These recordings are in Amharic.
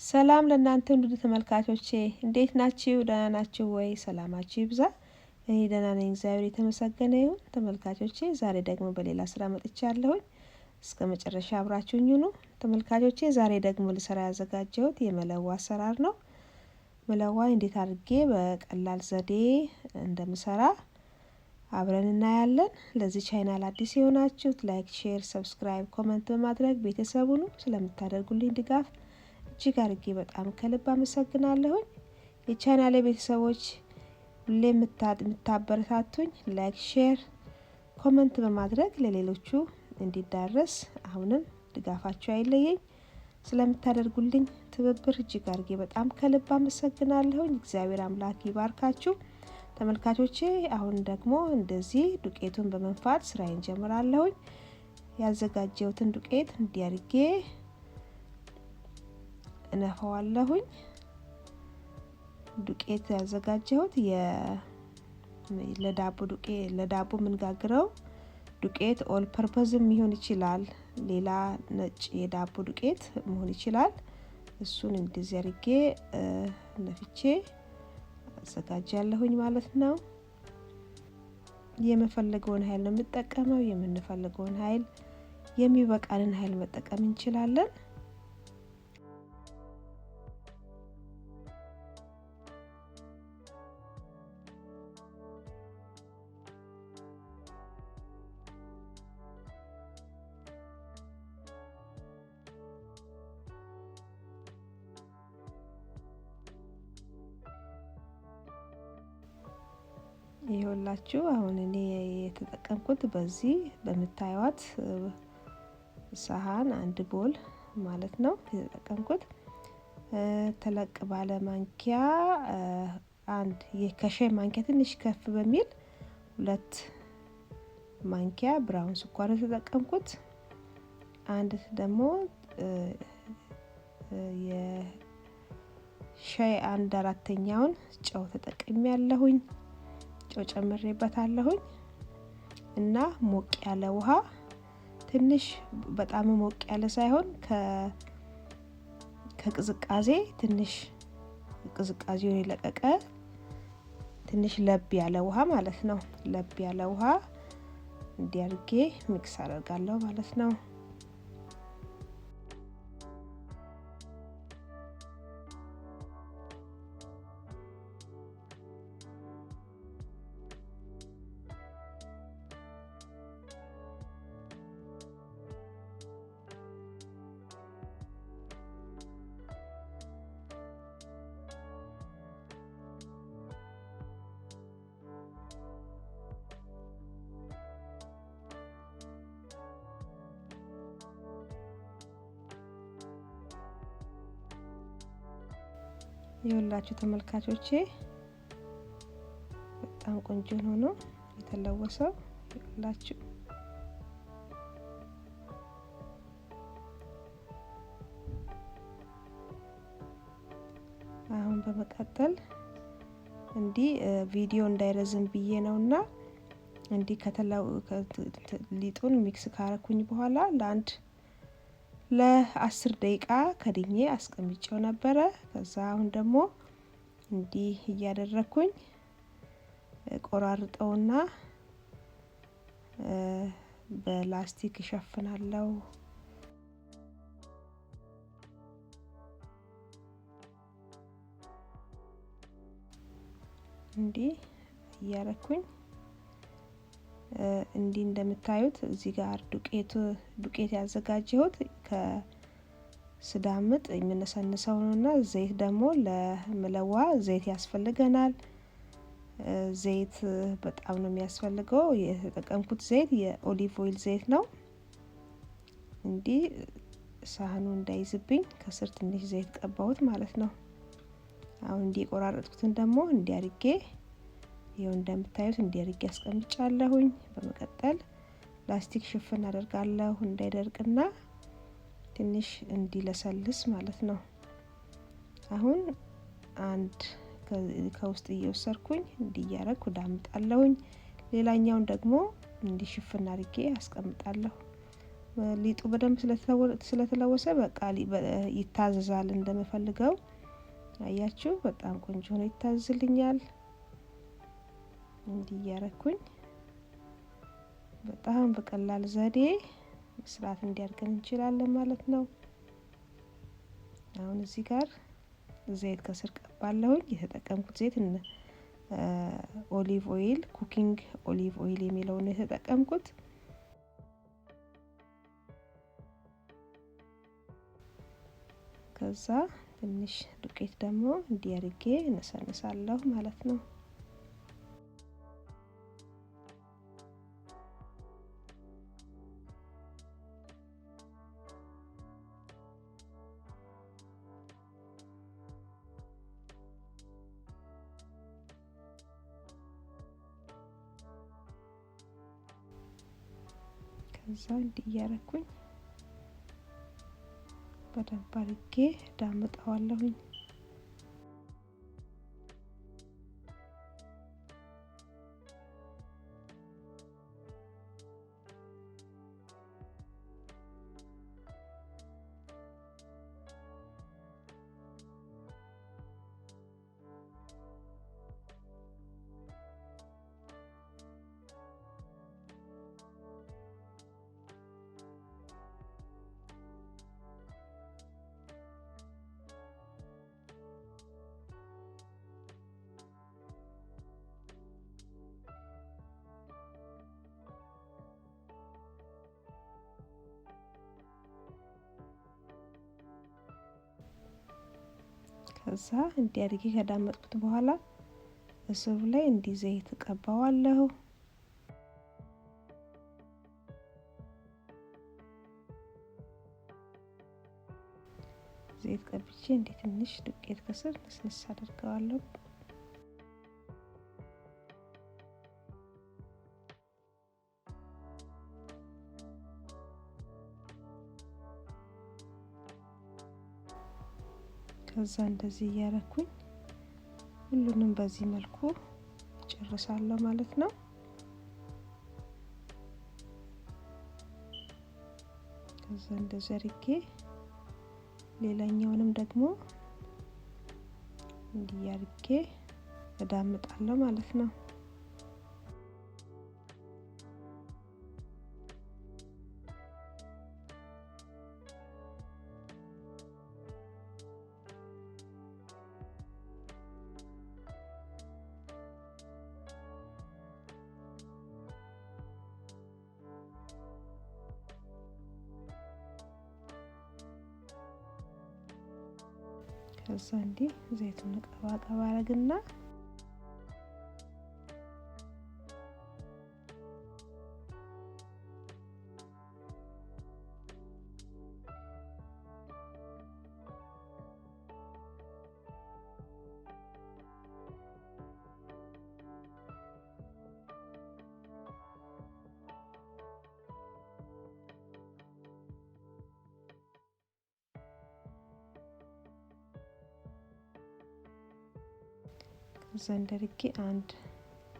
ሰላም ለእናንተ ውድ ተመልካቾቼ እንዴት ናችሁ? ደህና ናችሁ ወይ? ሰላማችሁ ይብዛ። እኔ ደህና ነኝ፣ እግዚአብሔር የተመሰገነ ይሁን። ተመልካቾቼ ዛሬ ደግሞ በሌላ ስራ መጥቻለሁኝ። እስከ መጨረሻ አብራችሁኝ ሁኑ። ተመልካቾቼ ዛሬ ደግሞ ልሰራ ያዘጋጀሁት የመለዋ አሰራር ነው። መለዋ እንዴት አድርጌ በቀላል ዘዴ እንደምሰራ አብረን እናያለን። ለዚህ ቻናል አዲስ የሆናችሁት ላይክ፣ ሼር፣ ሰብስክራይብ፣ ኮሜንት በማድረግ ቤተሰብ ሁኑ። ስለምታደርጉልኝ ድጋፍ እጅግ አድርጌ በጣም ከልብ አመሰግናለሁኝ። የቻናሌ ቤተሰቦች ሁሌ የምታበረታቱኝ ላይክ፣ ሼር፣ ኮሜንት በማድረግ ለሌሎቹ እንዲዳረስ አሁንም ድጋፋችሁ አይለየኝ። ስለምታደርጉልኝ ትብብር እጅግ አድርጌ በጣም ከልብ አመሰግናለሁኝ። እግዚአብሔር አምላክ ይባርካችሁ። ተመልካቾቼ አሁን ደግሞ እንደዚህ ዱቄቱን በመንፋት ስራዬን ጀምራለሁኝ። ያዘጋጀሁትን ዱቄት እንዲያርጌ እነፋዋለሁኝ። ዱቄት ያዘጋጀሁት ለዳቦ ምንጋግረው ዱቄት ኦል ፐርፐዝም ይሆን ይችላል፣ ሌላ ነጭ የዳቦ ዱቄት መሆን ይችላል። እሱን እንደዚህ አርጌ ነፍቼ አዘጋጃለሁኝ ማለት ነው። የምፈልገውን ኃይል ነው የምጠቀመው። የምንፈልገውን ኃይል የሚበቃንን ኃይል መጠቀም እንችላለን። ይኸውላችሁ አሁን እኔ የተጠቀምኩት በዚህ በመታየዋት ሳህን አንድ ቦል ማለት ነው የተጠቀምኩት። ተለቅ ባለ ማንኪያ አንድ የከሻይ ማንኪያ ትንሽ ከፍ በሚል 2 ማንኪያ ብራውን ስኳር የተጠቀምኩት። አንድ ደግሞ የሻይ 1/4ኛውን ጨው ተጠቅሜያለሁኝ። ጨው ጨምሬበታለሁኝ እና ሞቅ ያለ ውሃ ትንሽ በጣም ሞቅ ያለ ሳይሆን ከቅዝቃዜ ትንሽ ቅዝቃዜውን የለቀቀ ትንሽ ለብ ያለ ውሃ ማለት ነው። ለብ ያለ ውሃ እንዲያርጌ ሚክስ አደርጋለሁ ማለት ነው። ይኸውላችሁ ተመልካቾቼ በጣም ቆንጆ ሆኖ የተለወሰው ይኸውላችሁ። አሁን በመቀጠል እንዲህ ቪዲዮ እንዳይረዝም ብዬ ነውና እንዲህ ሊጡን ሚክስ ካረኩኝ በኋላ ለ10 ደቂቃ ከድኜ አስቀምጬው ነበረ። ከዛ አሁን ደግሞ እንዲህ እያደረኩኝ ቆራርጠውና በላስቲክ እሸፍናለሁ። እንዲህ እያረኩኝ እንዲህ እንደምታዩት እዚህ ጋር ዱቄት ያዘጋጀሁት ከስዳምጥ የምነሰንሰው ነውና ዘይት ደግሞ ለመለዋ ዘይት ያስፈልገናል። ዘይት በጣም ነው የሚያስፈልገው። የተጠቀምኩት ዘይት የኦሊቭ ኦይል ዘይት ነው። እንዲህ ሳህኑ እንዳይዝብኝ ከስር ትንሽ ዘይት ቀባሁት ማለት ነው። አሁን እንዲህ ቆራረጥኩትን ደግሞ እንዲያርጌ ይሄው እንደምታዩት እንዲያርጌ አስቀምጫለሁኝ። በመቀጠል ፕላስቲክ ሽፍን አደርጋለሁ እንዳይደርቅና ትንሽ እንዲለሰልስ ማለት ነው። አሁን አንድ ከውስጥ እየወሰርኩኝ እንዲያረኩ ዳምጣለሁኝ። ሌላኛውን ደግሞ እንዲሽፍን አድርጌ አስቀምጣለሁ። ሊጡ በደንብ ስለተለወሰ በቃ ይታዘዛል እንደምፈልገው። አያችሁ በጣም ቆንጆ ነው ይታዘዝልኛል። እንዲህ እያረኩኝ በጣም በቀላል ዘዴ መስራት እንዲያድርገን እንችላለን ማለት ነው። አሁን እዚህ ጋር ዘይት ከስር ቀባለሁኝ። የተጠቀምኩት ዘይት ኦሊቭ ኦይል ኩኪንግ ኦሊቭ ኦይል የሚለውን የተጠቀምኩት። ከዛ ትንሽ ዱቄት ደግሞ እንዲያርጌ እነሰንሳለሁ ማለት ነው። ከዛ እንዲያረኩኝ በደንብ አድርጌ ዳምጠዋለሁኝ። ከዛ እንዲያርጌ ከዳመጥኩት በኋላ እስሩ ላይ እንዲህ ዘይት ቀባዋለሁ። ዘይት ቀብቼ እንዲህ ትንሽ ዱቄት ከስር ንስንስ አደርገዋለሁ። ከዛ እንደዚህ እያረኩኝ ሁሉንም በዚህ መልኩ ጨርሳለሁ ማለት ነው። ከዛ እንደዚህ አድርጌ ሌላኛውንም ደግሞ እንዲህ አድርጌ እዳምጣለሁ ማለት ነው። ከዛ እንዲህ ዘይቱን ቀባ አረግና ዘንደርጌ አንድ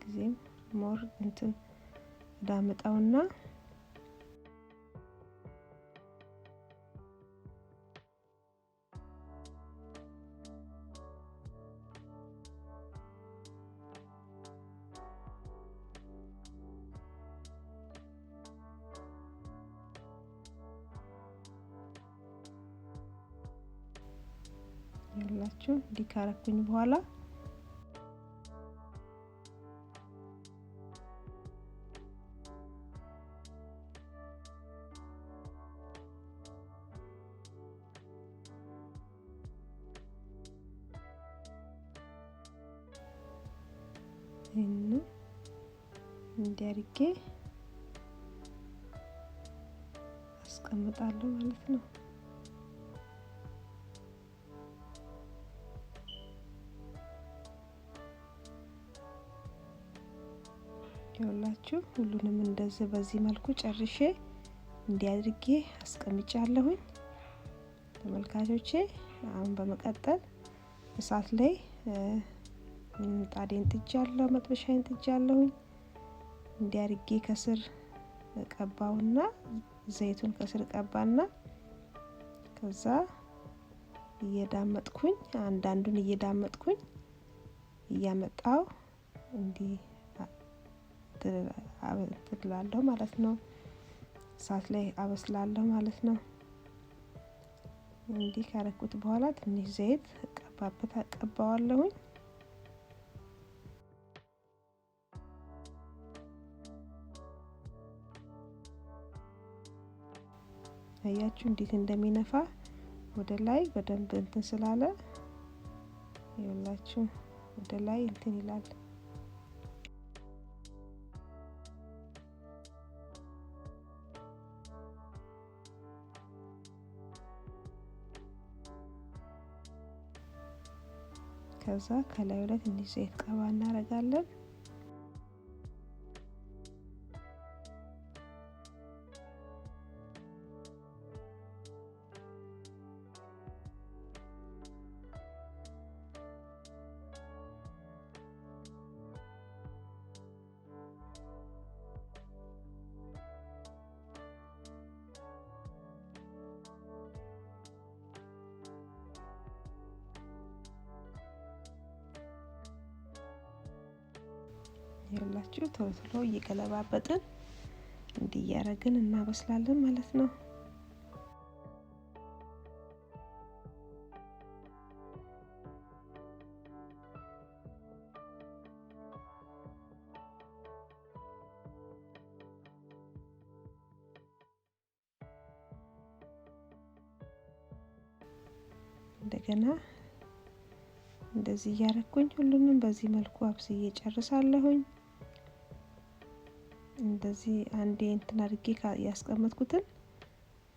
ጊዜም ሞር እንትን ዳምጣውና ያላችሁ እንዲካረኩኝ በኋላ እንዲያርጌ አስቀምጣለሁ ማለት ነው። ይኸውላችሁ ሁሉንም እንደዚህ በዚህ መልኩ ጨርሼ እንዲያድርጌ አስቀምጫለሁኝ ተመልካቾቼ። አሁን በመቀጠል እሳት ላይ ምጣዴን ጥጃለሁ፣ መጥበሻዬን ጥጃለሁኝ። እንዲያርጌ ከስር ቀባውና ዘይቱን ከስር ቀባና ከዛ እየዳመጥኩኝ አንዳንዱን እየዳመጥኩኝ እያመጣው እንዲህ ትላለሁ ማለት ነው። እሳት ላይ አበስላለሁ ማለት ነው። እንዲህ ካረኩት በኋላ ትንሽ ዘይት ቀባዋለሁኝ። አያችሁ እንዴት እንደሚነፋ ወደ ላይ በደንብ እንትን ስላለ ይኸውላችሁ ወደ ላይ እንትን ይላል። ከዛ ከላዩ ላይ ትንሽ ዘይት ቀባ እናደርጋለን። ይኸውላችሁ ቶሎ እየገለባበጥን እንዲያረግን እናበስላለን ማለት ነው። እንደገና እንደዚህ ያረኩኝ ሁሉንም በዚህ መልኩ አብስዬ ጨርሳለሁኝ። እንደዚህ አንዴ እንትን አድርጌ ያስቀመጥኩትን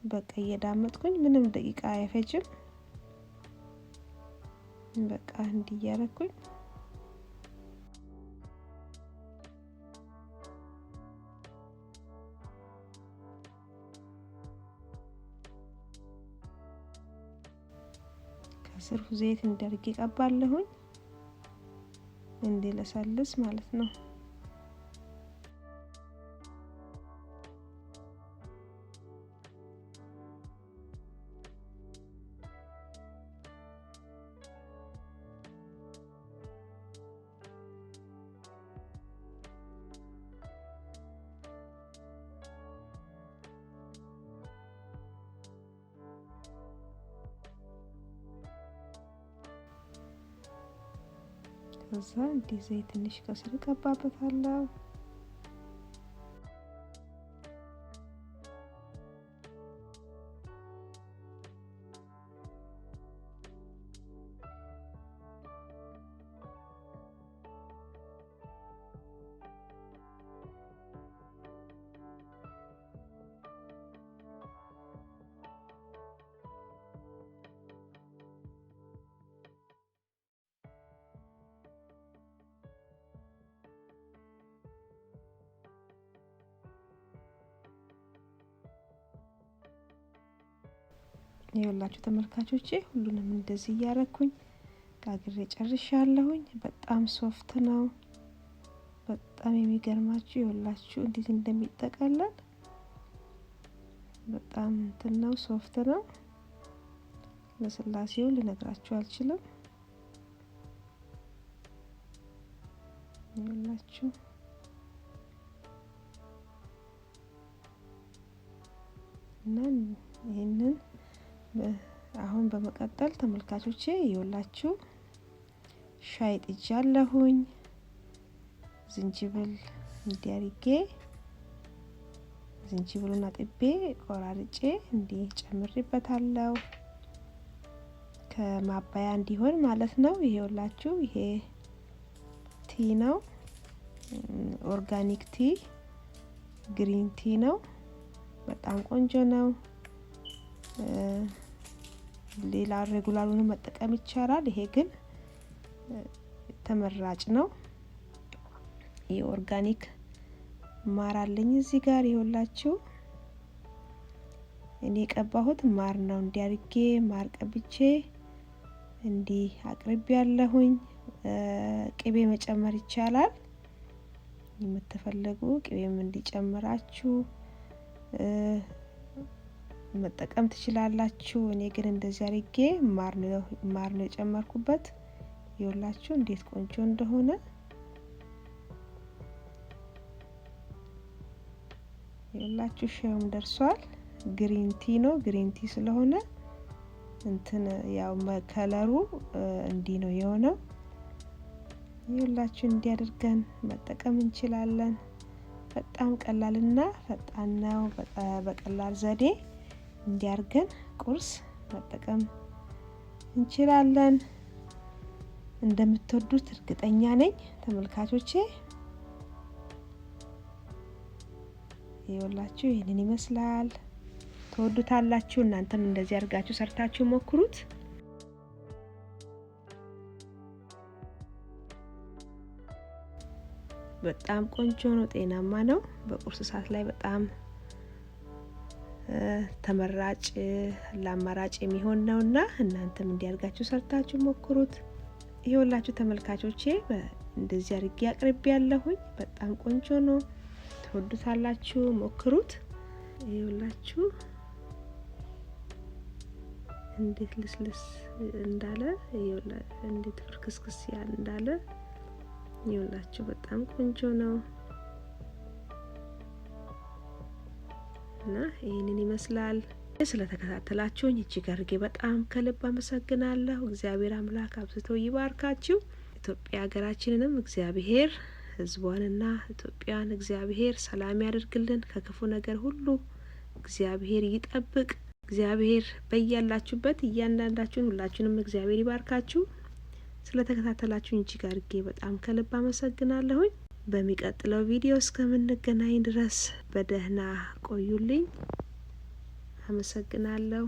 በቃ እየዳመጥኩኝ ምንም ደቂቃ አይፈጅም። በቃ እንዲያረኩኝ ከስሩ ዘይት እንዳርጌ ቀባለሁኝ እንዲለሰልስ ማለት ነው። ከዛ እንዲህ ዘይት ትንሽ ከስር ቀባበታለሁ። ይኸውላችሁ ተመልካቾቼ ሁሉንም እንደዚህ እያረኩኝ ጋግሬ ጨርሻለሁኝ። በጣም ሶፍት ነው። በጣም የሚገርማችሁ ይኸውላችሁ እንዴት እንደሚጠቀለል በጣም እንትን ነው፣ ሶፍት ነው። ለስላሴው ልነግራችሁ አልችልም። ይኸውላችሁ እና ይሄንን አሁን በመቀጠል ተመልካቾቼ ይኸውላችሁ ሻይ ጥጃለሁኝ። ዝንጅብል እንዲያርጌ ዝንጅብሉን አጥቤ ቆራርጬ እንዲህ ጨምሬበታለሁ ከማባያ እንዲሆን ማለት ነው። ይኸውላችሁ ይሄ ቲ ነው፣ ኦርጋኒክ ቲ ግሪን ቲ ነው። በጣም ቆንጆ ነው። ሌላ ሬጉላሩን መጠቀም ይቻላል። ይሄ ግን ተመራጭ ነው። የኦርጋኒክ ማር አለኝ እዚህ ጋር ይኸውላችሁ እኔ ቀባሁት ማር ነው። እንዲያርጌ ማር ቀብቼ እንዲህ አቅርቤ ያለሁኝ። ቅቤ መጨመር ይቻላል። የምትፈልጉ ቅቤም እንዲጨምራችሁ መጠቀም ትችላላችሁ። እኔ ግን እንደዚህ አድርጌ ማር ነው የጨመርኩበት። ይኸውላችሁ እንዴት ቆንጆ እንደሆነ። ይኸውላችሁ ሻዩም ደርሷል። ግሪን ቲ ነው። ግሪን ቲ ስለሆነ እንትን ያው ከለሩ እንዲህ ነው የሆነው። ይኸውላችሁ እንዲያደርገን መጠቀም እንችላለን። በጣም ቀላልና ፈጣን ነው። በቀላል ዘዴ እንዲያርገን ቁርስ መጠቀም እንችላለን። እንደምትወዱት እርግጠኛ ነኝ ተመልካቾቼ። ይኸውላችሁ ይሄንን ይመስላል። ተወዱታላችሁ። እናንተም እንደዚህ አድርጋችሁ ሰርታችሁ ሞክሩት። በጣም ቆንጆ ነው። ጤናማ ነው። በቁርስ ሰዓት ላይ በጣም ተመራጭ ለአማራጭ የሚሆን ነውና እናንተም እንዲያርጋችሁ ሰርታችሁ ሞክሩት። ይኸውላችሁ ተመልካቾቼ እንደዚህ አድርጌ አቅርቤያለሁኝ። በጣም ቆንጆ ነው። ተወዱታላችሁ። ሞክሩት። ይኸውላችሁ እንዴት ልስልስ እንዳለ እንዴት ፍርክስክስ ያለ እንዳለ ይኸውላችሁ በጣም ቆንጆ ነው እና ይሄንን ይመስላል። ስለተከታተላችሁኝ እጅግ አድርጌ በጣም ከልብ አመሰግናለሁ። እግዚአብሔር አምላክ አብዝቶ ይባርካችሁ። ኢትዮጵያ ሀገራችንንም እግዚአብሔር ሕዝቧንና ኢትዮጵያን እግዚአብሔር ሰላም ያደርግልን። ከክፉ ነገር ሁሉ እግዚአብሔር ይጠብቅ። እግዚአብሔር በያላችሁበት እያንዳንዳችሁን ሁላችሁንም እግዚአብሔር ይባርካችሁ። ስለተከታተላችሁኝ እጅግ አድርጌ በጣም ከልብ አመሰግናለሁኝ። በሚቀጥለው ቪዲዮ እስከምንገናኝ ድረስ በደህና ቆዩልኝ። አመሰግናለሁ።